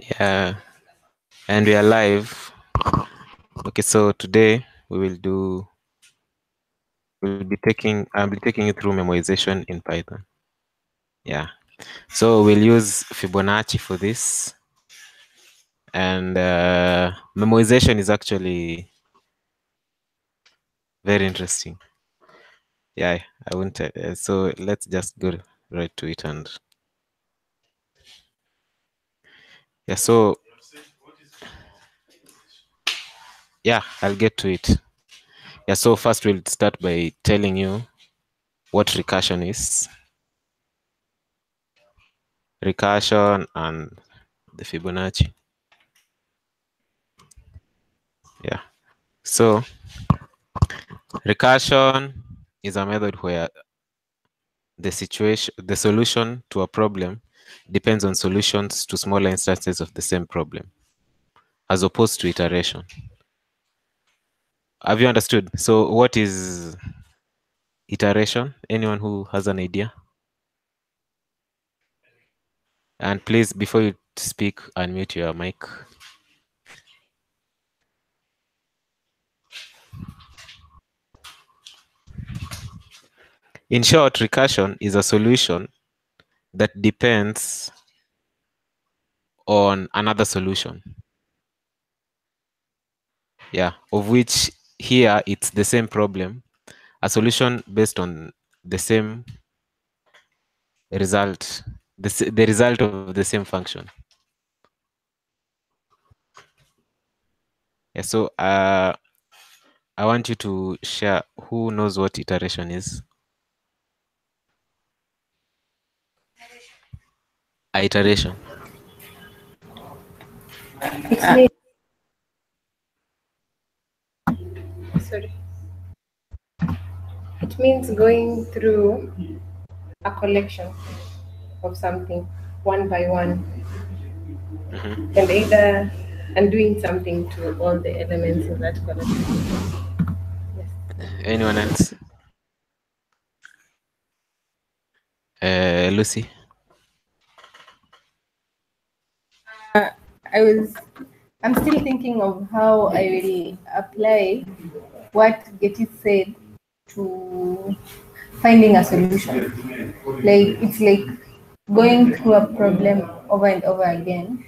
Yeah, and we are live. Okay, so today I'll be taking you through memoization in Python. Yeah, so we'll use Fibonacci for this, and memoization is actually very interesting. Yeah, I won't. So let's just go right to it, and yeah, so yeah, I'll get to it. Yeah, so first we'll start by telling you what recursion is. Recursion and the Fibonacci. Yeah. So recursion is a method where the solution to a problem depends on solutions to smaller instances of the same problem, as opposed to iteration. Have you understood? So what is iteration? Anyone who has an idea? And please, before you speak, unmute your mic. In short, recursion is a solution that depends on another solution. Yeah, of which here it's the same problem, a solution based on the same result, the result of the same function. Yeah, so I want you to share who knows what iteration is. Iteration. Sorry. It means going through a collection of something one by one, and doing something to all the elements in that collection. Yes. Anyone else? Lucy? I'm still thinking of how I will apply what Getty said to finding a solution. Like it's like going through a problem over and over again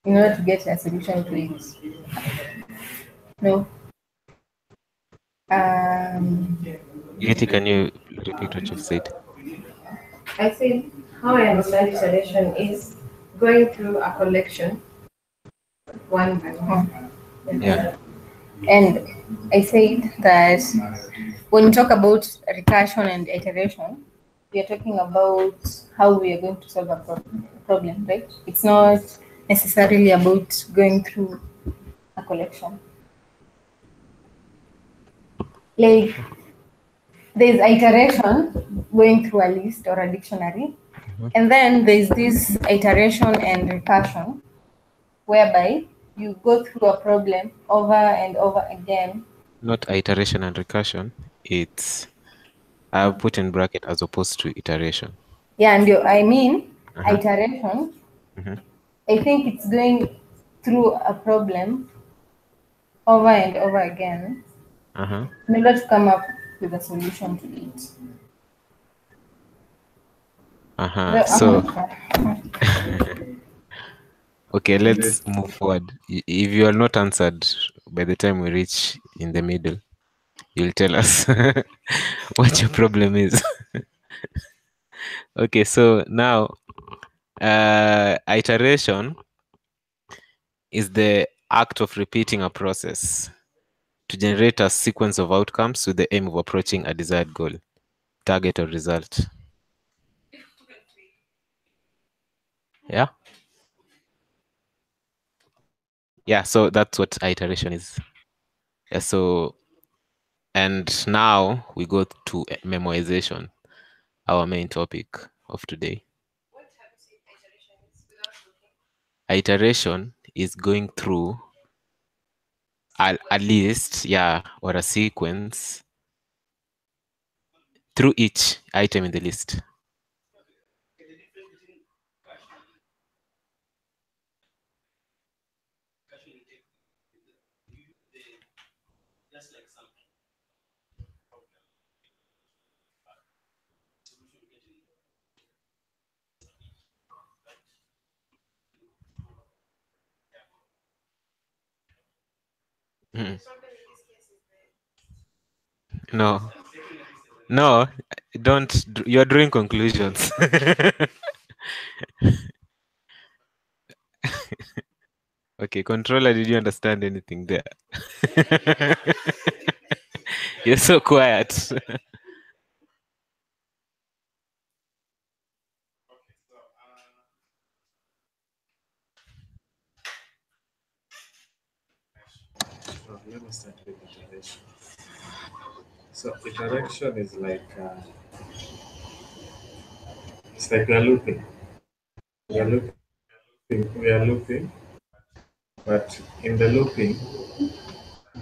in order to get a solution to it. No. Yeti, can you repeat what you've said? I said how I understand iteration is going through a collection one by one. Yeah. And I said that when you talk about recursion and iteration, we are talking about how we are going to solve a problem, right? It's not necessarily about going through a collection. Like there's iteration going through a list or a dictionary, and then there's this iteration and recursion whereby you go through a problem over and over again. Not iteration and recursion. It's I've put in bracket as opposed to iteration. Yeah, and iteration. I think it's going through a problem over and over again in order to come up with a solution to it. So okay, let's move forward. If you are not answered by the time we reach in the middle, you'll tell us what your problem is. Okay, so now iteration is the act of repeating a process to generate a sequence of outcomes with the aim of approaching a desired goal, target, or result. Yeah? Yeah, so that's what iteration is. Yeah, so, and now we go to memoization, our main topic of today. Iteration is going through a list, yeah, or a sequence through each item in the list. Mm. No, no, don't. You're drawing conclusions. Okay, controller, did you understand anything there? You're so quiet. So let me start with iteration. So iteration is like it's like we are looping. We are looping. We are looping, but in the looping,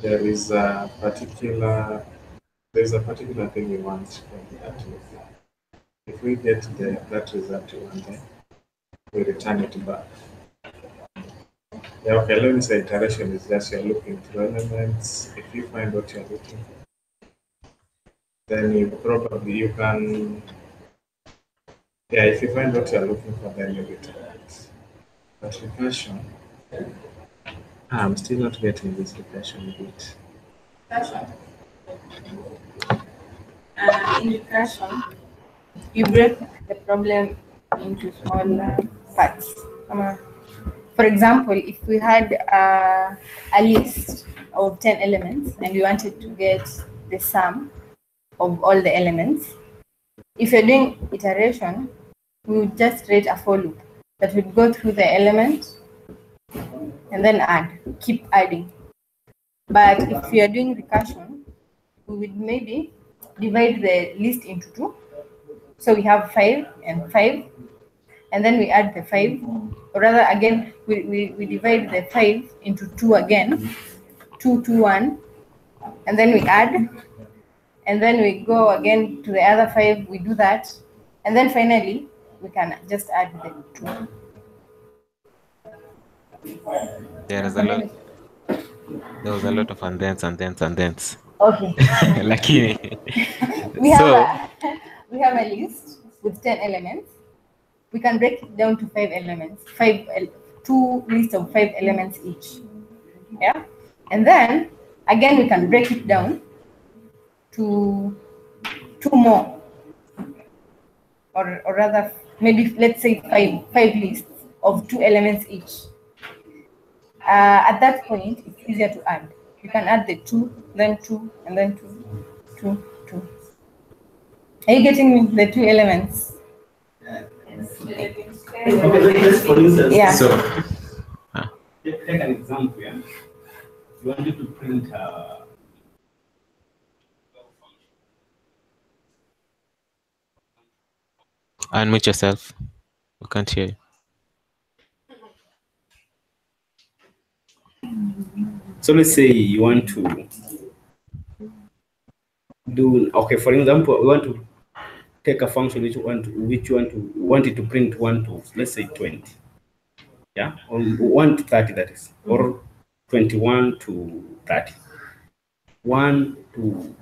there is a particular thing we want from that loop. If we get that result we want, then we return it back. Yeah, okay, let me say iteration is just you're looking through elements. If you find what you're looking for, then you can, yeah, if you find what you're looking for, then you return it. But recursion, I'm still not getting this recursion bit. In recursion, you break the problem into smaller parts. For example, if we had a list of 10 elements and we wanted to get the sum of all the elements, if you're doing iteration, we would just create a for loop that would go through the element and then keep adding. But if you are doing recursion, we would maybe divide the list into two. So we have 5 and 5, and then we add the 5, or rather, again, we divide the 5 into 2 again, 2, 2, 1, and then we add, and then we go again to the other 5, we do that, and then finally, we can just add the 2. There was a lot of and thens and thens and thens. Okay. Lakini. we have a list with 10 elements. We can break it down to 5 elements, 2 lists of 5 elements each. Yeah, and then again we can break it down to 2 more, or rather, maybe let's say 5 lists of 2 elements each. At that point, it's easier to add. You can add the 2, then 2, and then 2, 2, 2. Are you getting me? The 2 elements. Okay, let's for instance. Yeah. So, Take an example. Yeah, you wanted to print. unmute yourself. We can't hear you. So let's say you want to do, okay, for example, we want to take a function which want it to print 1 to, let's say, 20. Yeah, or 1 to 30, that is, or 21 to 30. 1 to,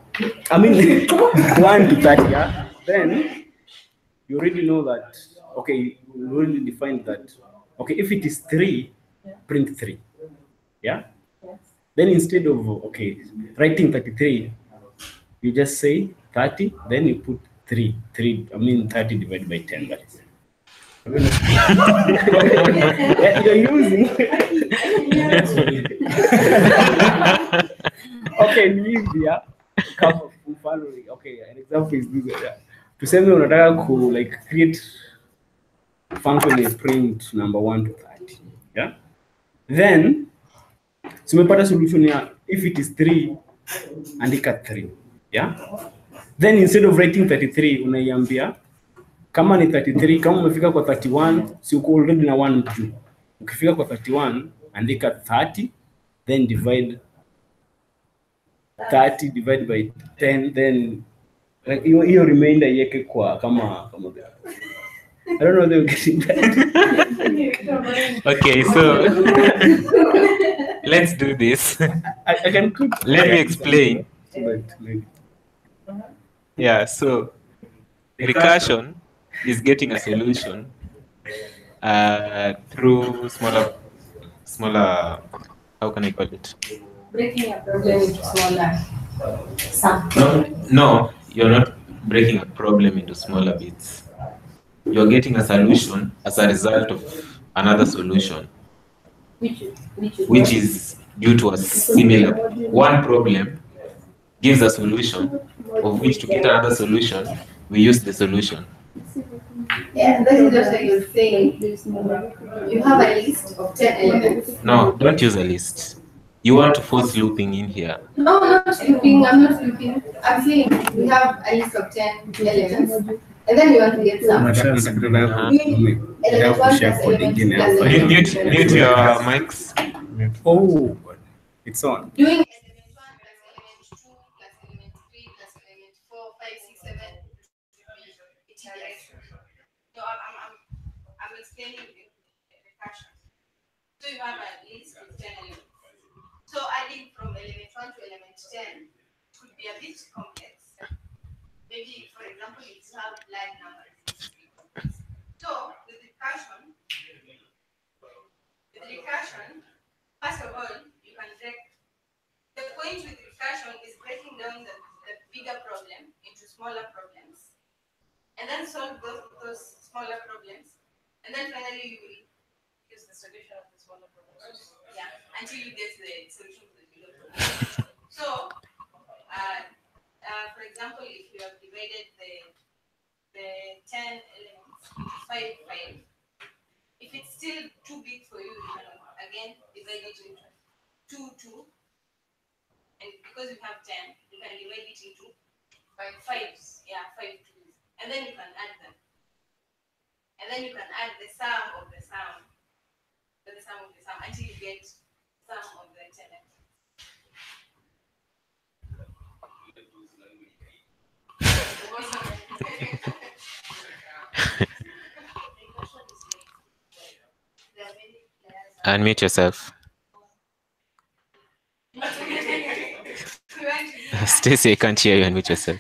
I mean, 1 to 30, yeah? Then you already know that, okay, you already defined that, okay, if it is 3, print 3, yeah? Then instead of, okay, writing 33, you just say 30, then you put 3, 30 divided by 10, that is. You're using. Okay, leave there. Okay, an example is this. Yeah. Tuseme unataka ku like create function is print number 1 to 30. Yeah. Then so umepata solution ya if it is 3, andika 3. Yeah. Then instead of writing 33 unaiambia kama ni 33, kama umefika kwa 31, si uko already na 1 juu. Ukifika kwa 31, andika 30, then divide 30 divided by 10, then like hiyo remainder yeke kwa kama I don't know, they're getting that. Okay, so let's do this. I can click. Let me explain. So that maybe. Yeah, so recursion is getting a solution through smaller, how can I call it? Breaking a problem into smaller sum. No, you're not breaking a problem into smaller bits. You're getting a solution as a result of another solution, which is due to a similar one problem gives a solution, of which to get another solution, we use the solution. Yeah, that is just like you're saying. You have a list of 10 elements. No, don't use a list. You want to force looping in here. No, not looping. I'm not looping. I'm saying we have a list of 10 elements, and then we want to get some. Uh-huh. Element 1 plus element 2 plus element Mute your mics. Oh, it's on. Doing element 1 plus element 2 plus element 3 plus element 4, 5, 6, 7 would be iteration. So I'm explaining the recursion. So you have a list with 10 elements. So adding from element 1 to element 10 could be a bit complex. Maybe, for example, you have large numbers. So with recursion, first of all, you can break. The point with recursion is breaking down the bigger problem into smaller problems, and then solve those smaller problems, and then finally you will use the solution of the smaller problems. Yeah, until you get the solution to the bigger problem. So, for example, if you have divided the 10 elements into 5, if it's still too big for you, you can again divide it into 2, and because you have 10, you can divide it into 5s. Yeah, 5 twos, and then you can add them, and then you can add the sum of the sum, until you get sum of the 10 elements. Unmute yourself. Stacy, I can't hear you. Unmute yourself.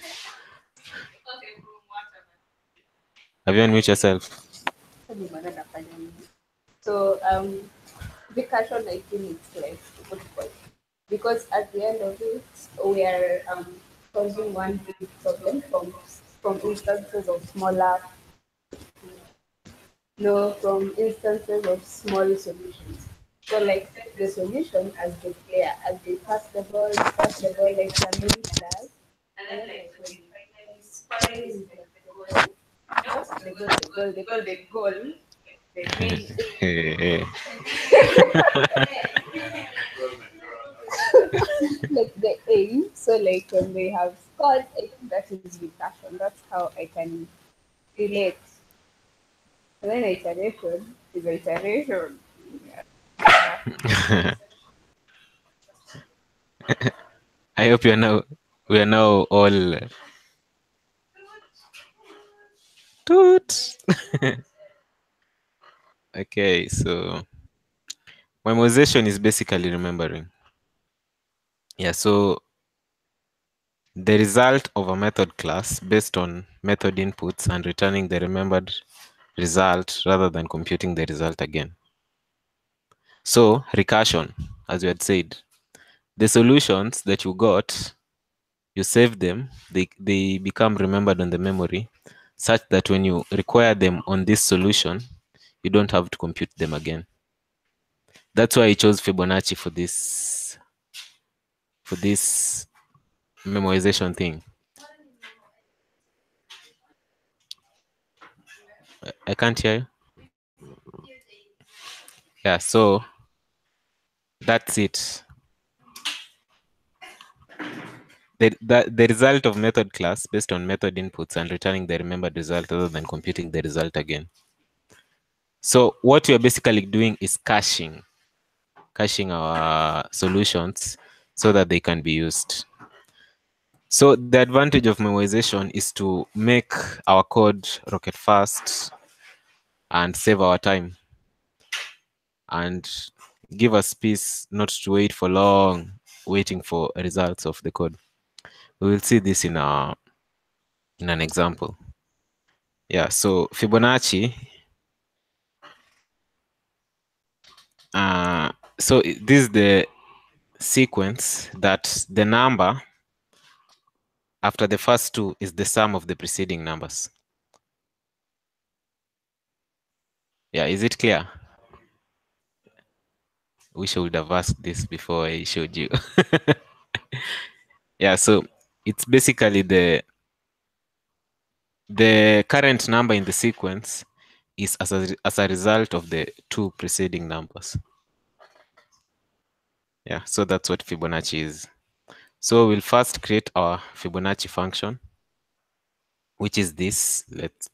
Have you unmute yourself? So recursion, I feel it's like difficult because at the end of it, we are solving one big problem from instances of from instances of small solutions. So like the solution as the player, as they pass the ball like a mini class, and then like when you finally score is like the goal. Like the aim. So like when they have scored, I think that is recursion. That's how I can relate. And then iteration is iteration. I hope we are now all toot. Okay, so memoization is basically remembering. Yeah, so the result of a method class based on method inputs and returning the remembered result rather than computing the result again. So recursion, as you had said, the solutions that you got, you save them, they become remembered on the memory such that when you require them on this solution, you don't have to compute them again. That's why I chose Fibonacci for this memoization thing. I can't hear you. Yeah, so that's it. The result of method class based on method inputs and returning the remembered result rather than computing the result again. So what we are basically doing is caching our solutions so that they can be used. So the advantage of memoization is to make our code rocket fast and save our time. And give us space not to wait for long, waiting for results of the code. We will see this in an example. Yeah, so Fibonacci. So this is the sequence that the number after the first two is the sum of the preceding numbers. Yeah, is it clear? Wish I would have asked this before I showed you. Yeah, so it's basically the current number in the sequence is as a result of the two preceding numbers. Yeah, so that's what Fibonacci is. So we'll first create our Fibonacci function, which is this. Let's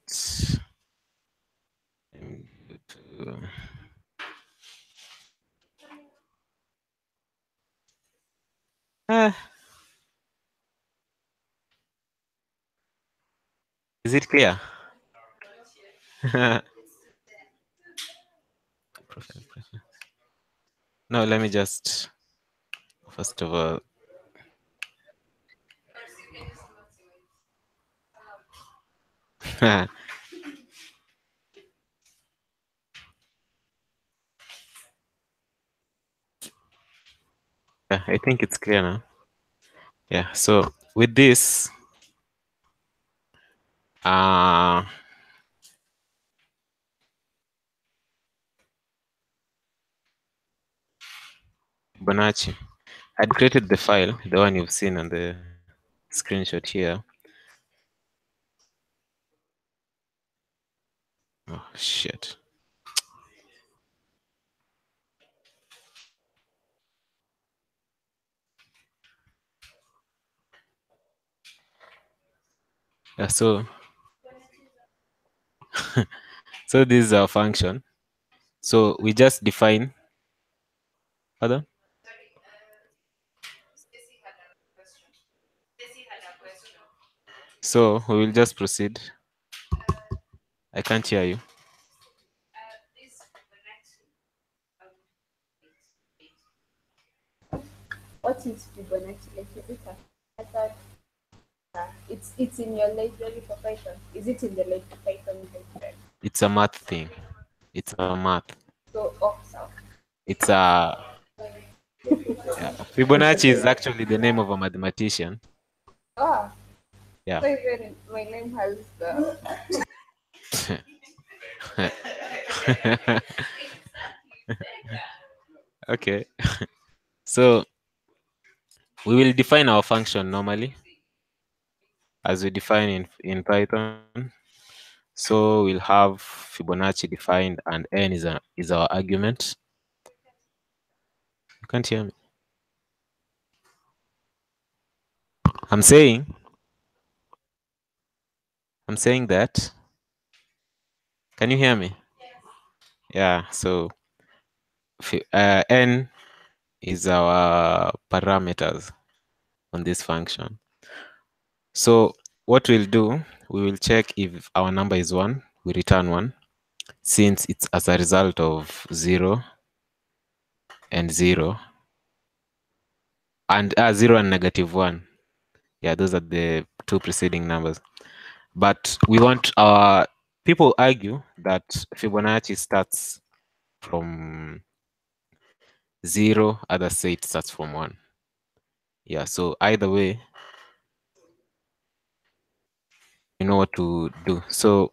is it clear? No, let me just first of all. Yeah, I think it's clear now. Yeah, so with this, Fibonacci. I'd created the file, the one you've seen on the screenshot here. Oh, shit. Yeah, so so this is our function. So we just define. Pardon? So we will just proceed. I can't hear you. What is Fibonacci? Like, is it a method? It's in your library for Python. Is it in the like Python library? It's a math thing. It's a math. So, so. It's a Fibonacci is actually the name of a mathematician. Ah, Yeah. so even my name has the. Okay. So we will define our function normally as we define in Python. So we'll have Fibonacci defined and n is our argument. You can't hear me. I'm saying that. Can you hear me? Yeah. So n is our parameters on this function. So what we'll do, we will check if our number is 1, we return 1, since it's as a result of 0 and 0, and 0 and -1. Yeah, those are the two preceding numbers. But we want our people argue that Fibonacci starts from 0, others say it starts from 1. Yeah, so either way, you know what to do. So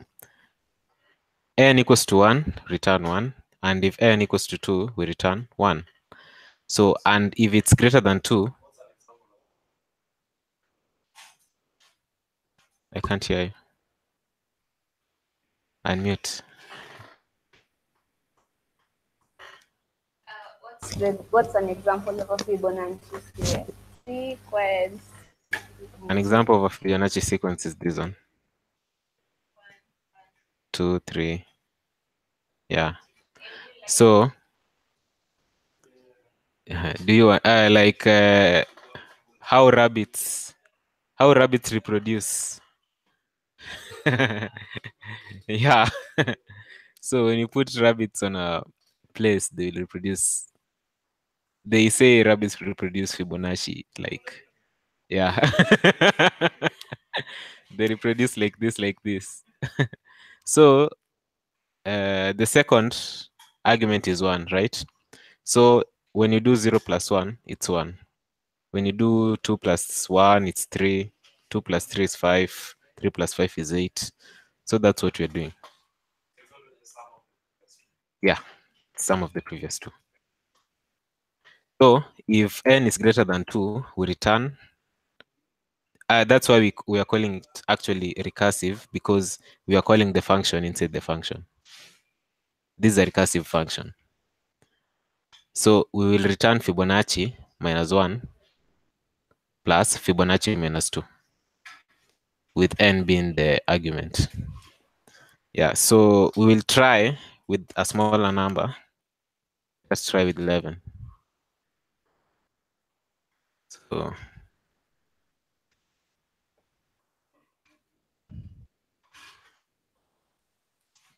n equals to 1, return 1. And if n equals to 2, we return 1. So, and if it's greater than 2, I can't hear you. Unmute. What's an example of a Fibonacci sequence? An example of a Fibonacci sequence is this one. 2, 3. Yeah. So, do you like how rabbits reproduce? Yeah. So when you put rabbits on a place, they will reproduce they say rabbits reproduce Fibonacci, like, yeah. They reproduce like this, like this. So the second argument is 1, right? So when you do 0 plus 1, it's 1. When you do 2 plus 1, it's 3. 2 plus 3 is 5. 3 plus 5 is 8. So that's what we're doing. Yeah, sum of the previous two. So if n is greater than 2, we return. That's why we are calling it actually recursive, because we are calling the function inside the function. This is a recursive function. So we will return Fibonacci minus 1 plus Fibonacci minus 2, with n being the argument. Yeah, so we will try with a smaller number. Let's try with 11. So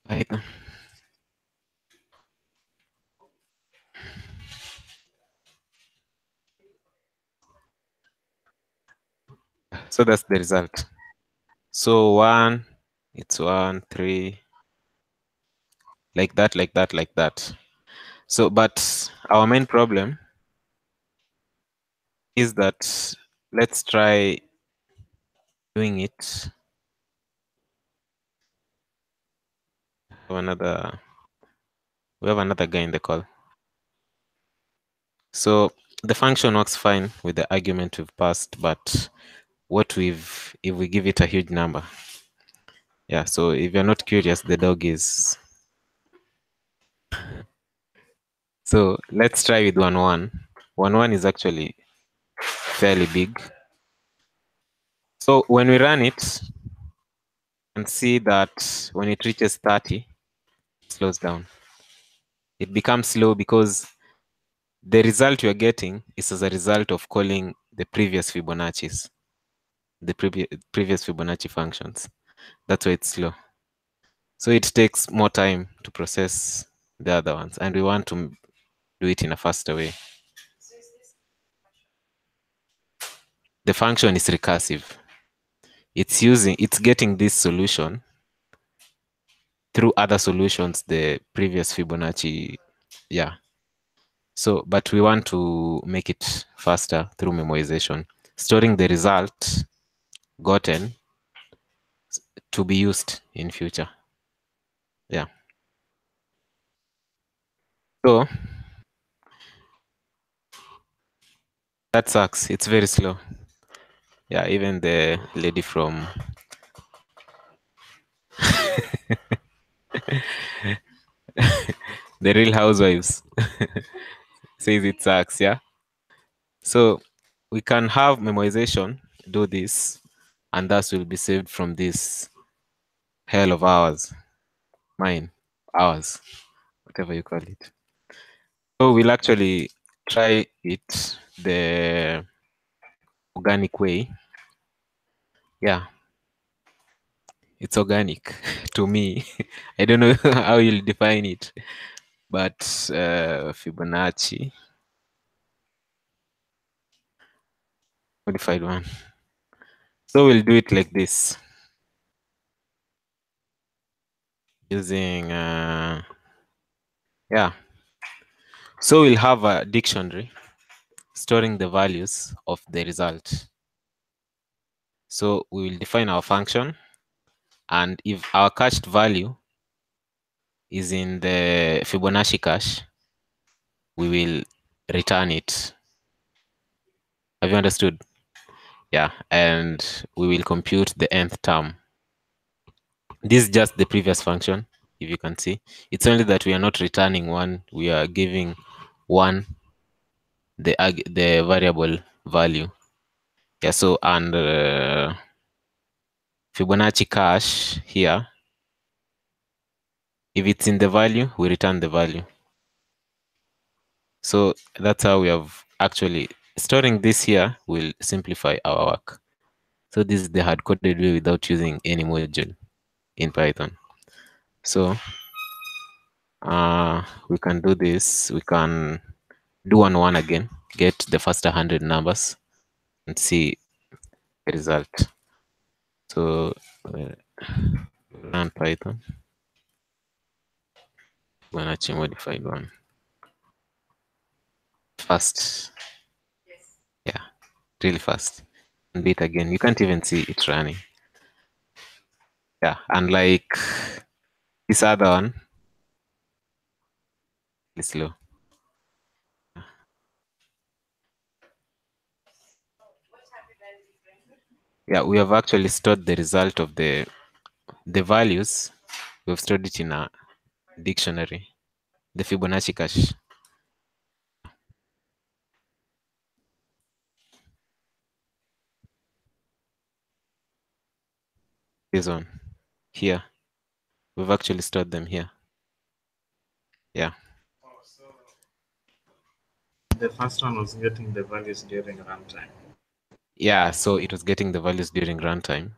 Python. So that's the result. So 1, it's 1, 3, like that, like that, like that. So, but our main problem is that let's try doing it. We have another guy in the call. So the function works fine with the argument we've passed, but if we give it a huge number? Yeah, so if you're not curious, the dog is. So let's try with 1, 1. 1, 1 is actually fairly big. So when we run it, and see that when it reaches 30, it slows down. It becomes slow because the result you're getting is as a result of calling the previous Fibonacci's, the previous Fibonacci functions. That's why it's slow. So it takes more time to process the other ones, and we want to do it in a faster way. The function is recursive. It's getting this solution through other solutions, the previous Fibonacci, yeah. So, but we want to make it faster through memoization, storing the result gotten to be used in future. Yeah. So that sucks. It's very slow. Yeah, even the lady from the Real Housewives says it sucks. Yeah. So we can have memoization do this, and thus will be saved from this hell of ours, ours, whatever you call it. So we'll actually try it the organic way. Yeah, it's organic to me. I don't know how you'll define it, but Fibonacci modified one. So we'll do it like this, using yeah. So we'll have a dictionary storing the values of the result. So we will define our function, and if our cached value is in the Fibonacci cache, we will return it. Have you understood? Yeah, and we will compute the nth term. This is just the previous function, if you can see. It's only that we are not returning 1, we are giving 1 the variable value. Yeah, so, and Fibonacci cache here, if it's in the value, we return the value. So that's how we have actually storing this here will simplify our work. So this is the hard-coded way without using any module in Python. So we can do this. We can do 1 again, get the first 100 numbers, and see the result. So run Python. Fibonacci modified one. Fast. Yeah, really fast. And beat again. You can't even see it running. Yeah, unlike this other one, it's slow. Yeah, we have actually stored the result of the values. We've stored it in a dictionary, the Fibonacci cache. This one here, we've actually stored them here. Yeah. The first one was getting the values during runtime. Yeah, so it was getting the values during runtime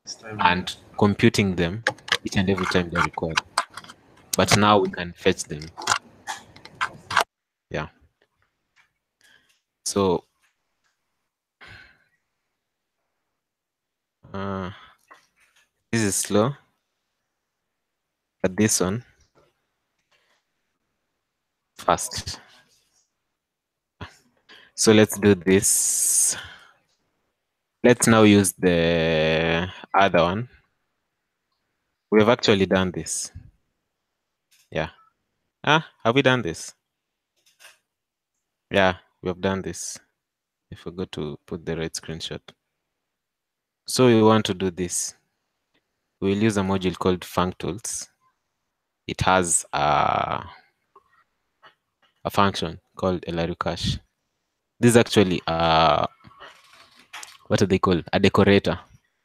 This time and computing them each and every time they're required. But now we can fetch them. Yeah. So this is slow, but this one fast. So let's do this. Let's now use the other one. We've actually done this. Yeah. Have we done this? Yeah, we have done this. I forgot to put the right screenshot. So we want to do this. We'll use a module called functools. It has a function called cache. This is actually what do they call? A decorator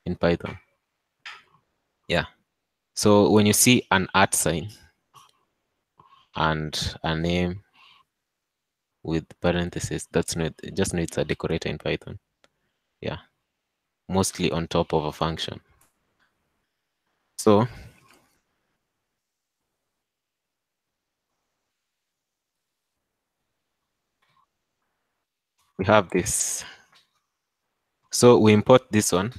in Python. Yeah. So when you see an @ sign and a name with parentheses, just know it's a decorator in Python. Yeah. Mostly on top of a function. So we have this. So we import this one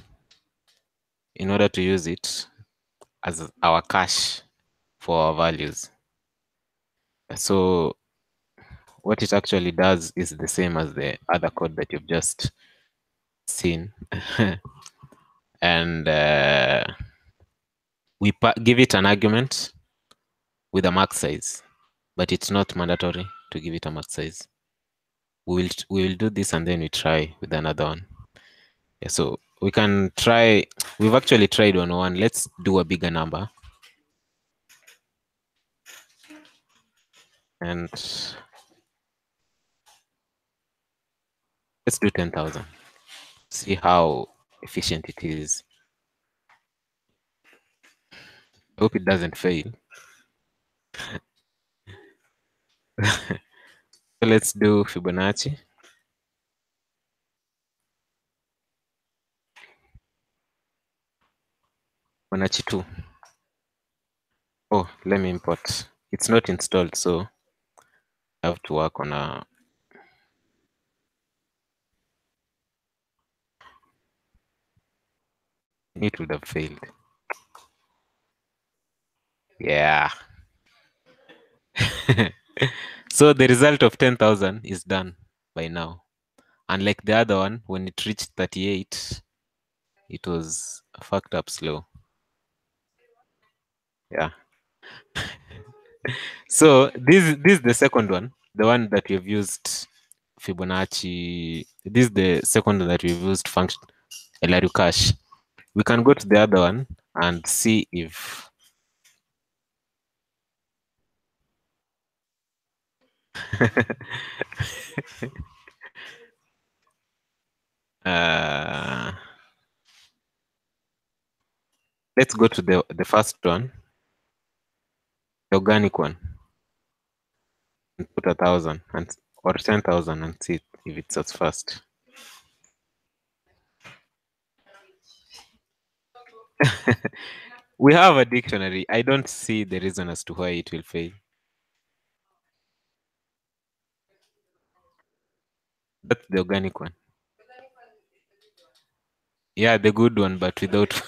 in order to use it as our cache for our values. So what it actually does is the same as the other code that you've just seen. And we give it an argument with a max size, but it's not mandatory to give it a max size. We will do this and then we try with another one. Yeah, so we can try. We've actually tried on one. Let's do a bigger number. And let's do 10,000. See how efficient it is. I hope it doesn't fail. So let's do Fibonacci. Fibonacci 2. Oh, let me import. It's not installed, so I have to work on a. It would have failed. Yeah. So the result of 10,000 is done by now. Unlike the other one, when it reached 38, it was fucked up slow. Yeah. So this is the second one, the one that we've used Fibonacci. This is the second one that we've used function cache. We can go to the other one and see if let's go to the first one, the organic one, and put 1,000 and or 10,000 and see if it's as fast. We have a dictionary. I don't see the reason as to why it will fail. That's the organic one. Yeah, the good one, but without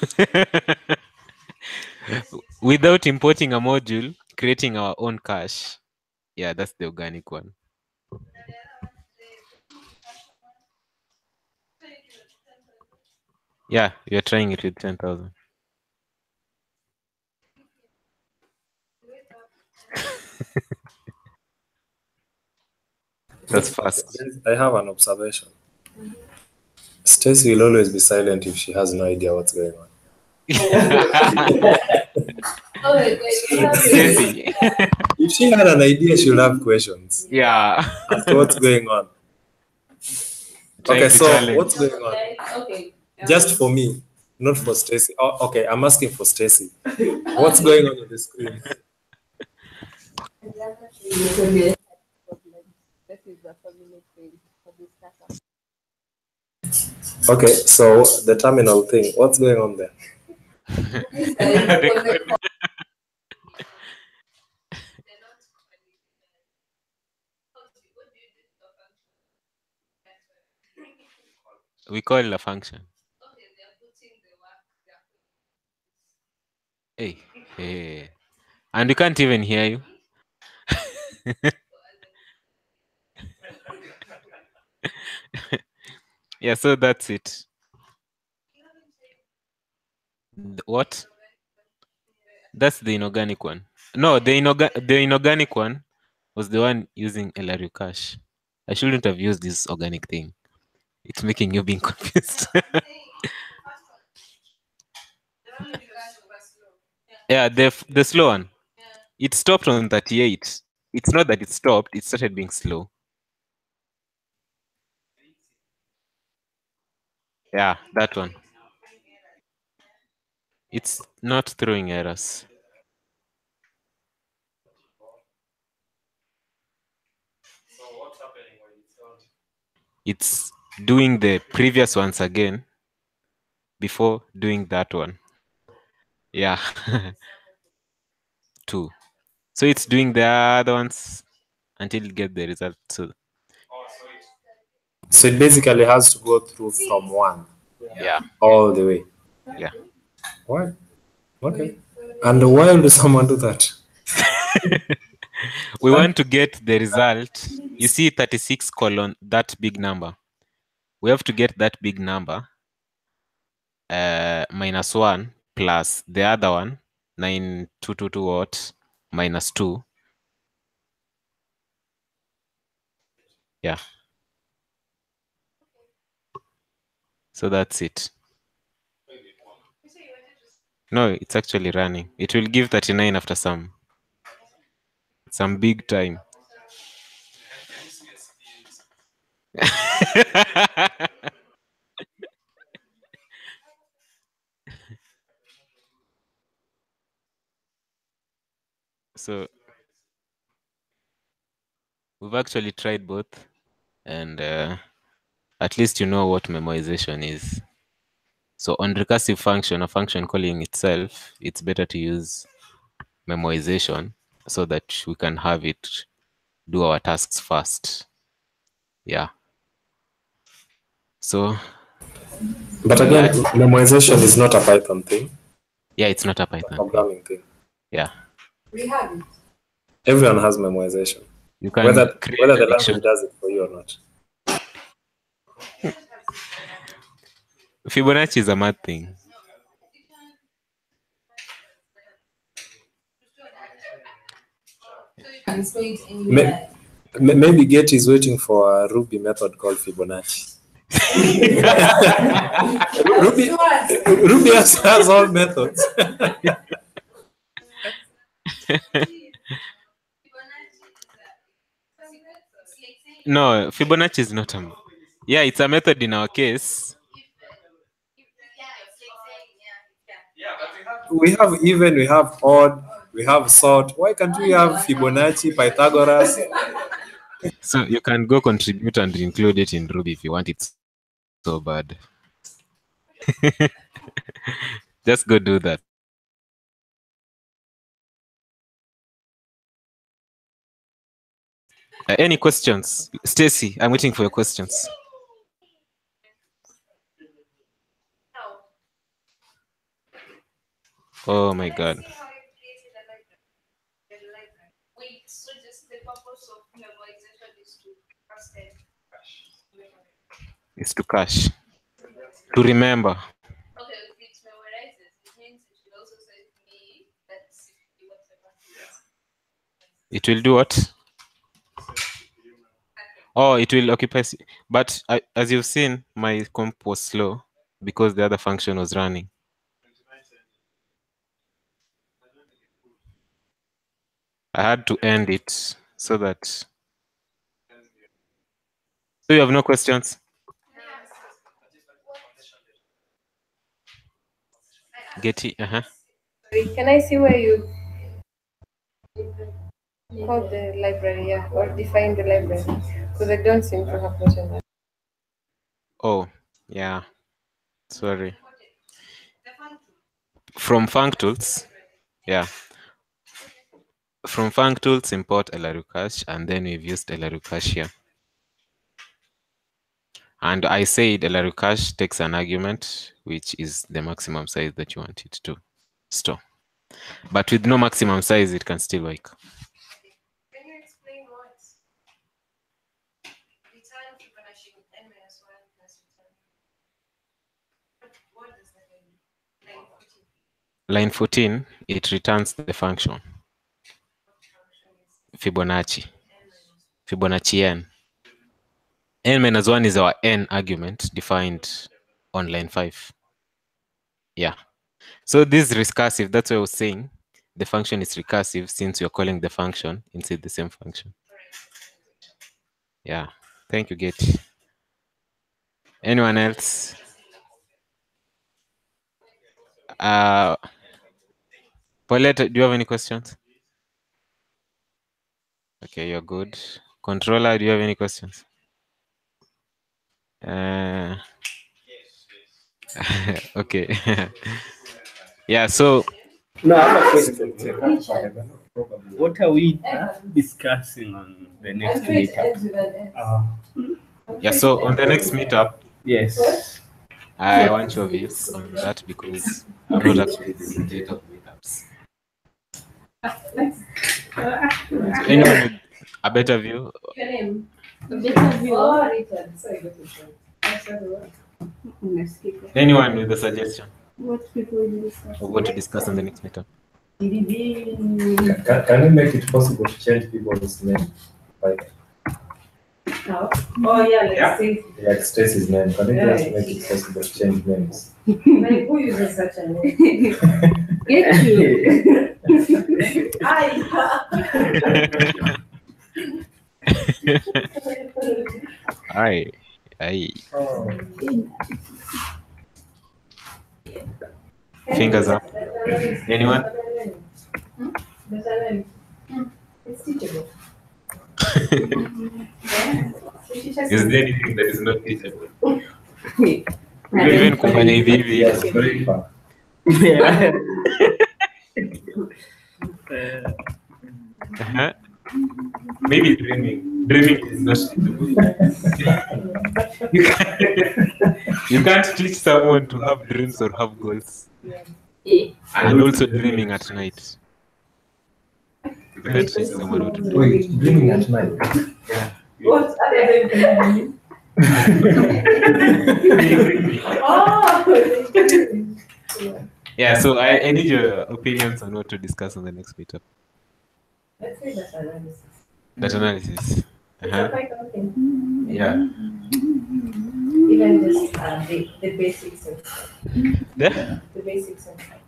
without importing a module, creating our own cache. Yeah, that's the organic one. Yeah, you're trying it with 10,000. That's fast. I have an observation. Stacy will always be silent if she has no idea what's going on. Stacy. If she had an idea, she'll have questions Yeah. as to what's going on. Trying Okay, to so challenge. what's going on? Okay. Just for me, not for Stacy. Oh, okay, I'm asking for Stacy. What's going on the screen? This is a family thing for this startup. Okay, so the terminal thing, what's going on there? We call it a function. Hey, hey. And we can't even hear you. Yeah, so that's it. What? That's the inorganic one. No, the inorganic one was the one using LRU cache. I shouldn't have used this organic thing. It's making you being confused. Yeah, the slow one. It stopped on 38. It's not that it stopped, it started being slow. Yeah, that one. It's not throwing errors. It's doing the previous ones again before doing that one. Yeah. 2. So it's doing the other ones until it gets the result. So it basically has to go through from 1 Yeah. all the way. Yeah. Why? Okay. And why would someone do that? We want to get the result. You see 36 colon, that big number. We have to get that big number minus 1 plus the other one, 9222 what, minus 2. Yeah. So that's it. No, it's actually running. It will give 39 after some big time. So we've actually tried both, and at least you know what memoization is. So on recursive function, a function calling itself, it's better to use memoization so that we can have it do our tasks fast. Yeah. So But again, memoization is not a Python thing, yeah, it's not a it's a Python thing. programming thing. Yeah. Everyone has memoization, You can whether create the addiction. language does it for you or not. Fibonacci is a mad thing. Maybe Get is waiting for a Ruby method called Fibonacci. Ruby has all methods. No, Fibonacci is not a. Yeah, it's a method in our case. We have even, we have odd, we have sort. Why can't we have Fibonacci, Pythagoras? So you can go contribute and include it in Ruby if you want it so bad. Just go do that. Any questions? Stacy, I'm waiting for your questions. Oh my God. Wait, so just the purpose of memoization is to trust them. It's to cache. To remember. Okay, if it memorizes, it means it will also send me that whatever. It will do what? Oh, it will occupy. But as you've seen, my comp was slow because the other function was running. I had to end it so that. So you have no questions? Getty, Can I see where you called the library, yeah, or define the library? Because I don't seem to have gotten that. Oh, yeah. Sorry. From functools, yeah. From functools, import LRUcache, and then we've used LRUcache here. And I said LRUcache takes an argument, which is the maximum size that you want it to store. But with no maximum size, it can still work. Can you explain what? Return Fibonacci with n minus 1 plus return. What does that mean? Line 14, it returns the function Fibonacci. Fibonacci n. N minus 1 is our n argument defined on line 5. Yeah. So this is recursive. That's what I was saying. The function is recursive since you're calling the function inside the same function. Yeah. Thank you, Getty. Anyone else? Paulette, do you have any questions? Okay, you're good. Controller, do you have any questions? Okay. Yeah, so No, I have a question. What are we discussing on the next meetup? yeah, so on the next meetup, Yes. I want your views on that because I'm not actually the facilitator of meetups. So anyone with a better view? Anyone with a suggestion What people will discuss. of what to discuss on the next meetup? Can you make it possible to change people's name? Like, Oh, yeah, like Yeah. Stacey. like Stacy's name. Can you just make it possible to change names? Like, who uses such a name? Get you. Aye. Aye. Fingers up. Anyone? It's teachable. Is there anything that is not teachable? Even kufanya hivi hivi. Yes, very fun. Yeah. Maybe dreaming. Dreaming is not teachable. You can't teach someone to have dreams or have goals. And also dreaming at night. You can't teach someone how to dream. Wait, dreaming at night. What other than Yeah, so I need your opinions on what to discuss on the next meetup. Let's say that's analysis. That analysis. It's a Python thing. Yeah. Even just the basics and stuff. There? The basics and stuff.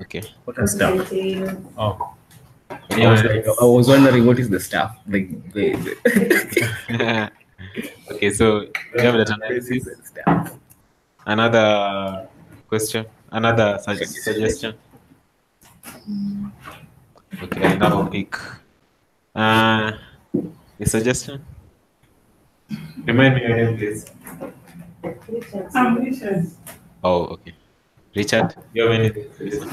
Okay. What is stuff? Presenting. Oh. I was wondering what is the stuff? Like the Okay, so you have that analysis. stuff. Another question? Another suggestion? Okay, I now pick. A suggestion? Remind me your name, please. Richard. Oh, okay. Richard, you have anything to listen?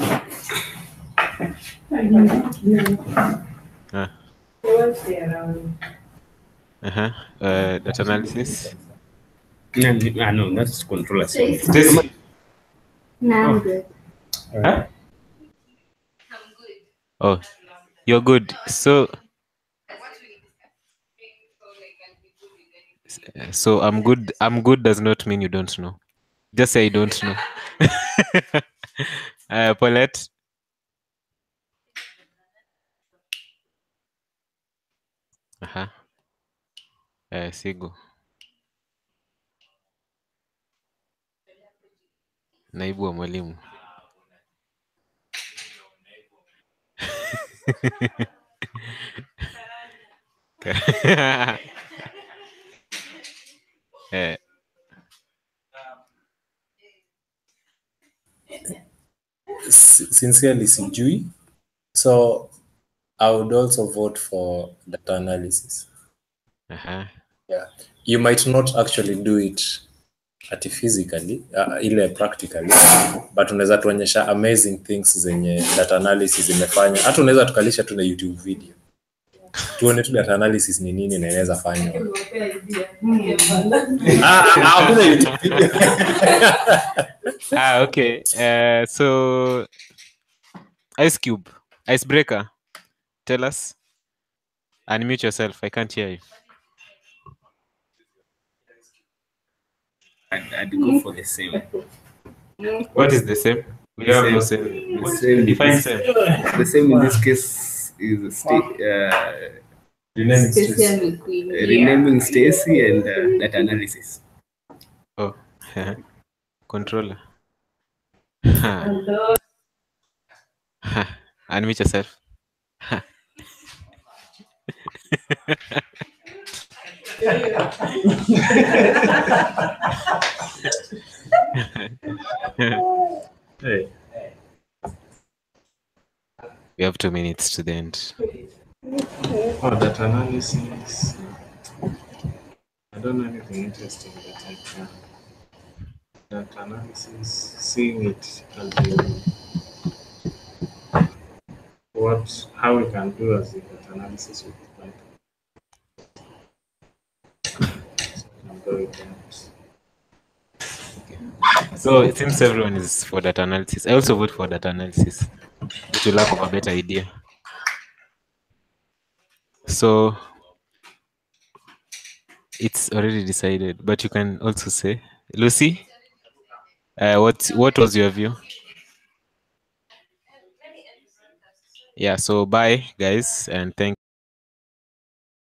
Who else there around? Data analysis. No, that's controller. Stacy. No, I'm good. Huh? Oh, you're good. So I'm good. I'm good does not mean you don't know. Just say I don't know. Paulette. Sigo. Naibu wa mwalimu. Sincerely sijui, so I would also vote for data analysis. Yeah, you might not actually do it ati physically, ile practically, but unaweza tuonyesha amazing things zenye data analysis imefanya. Hata unaweza tukalisha tu na YouTube video tuone tu data analysis ni nini na inaweza fanywa. Hakuna YouTube video. Okay. So Ice Cube, Icebreaker, tell us. Unmute yourself. I can't hear you. I'd go for the same. What is the same? We have no same. The same. Define same. The same in this case is renaming Stacy and data analysis. Oh, controller. Unmute yourself. Hey, We have 2 minutes to the end. data analysis. I don't know anything interesting that I can. Data analysis, seeing it as in how we can do as a data analysis with Python. So I can go with that. So it seems everyone is for data analysis. I also vote for data analysis due to lack of a better idea. So it's already decided, but you can also say, Lucy, what was your view? Yeah, so bye guys, and thank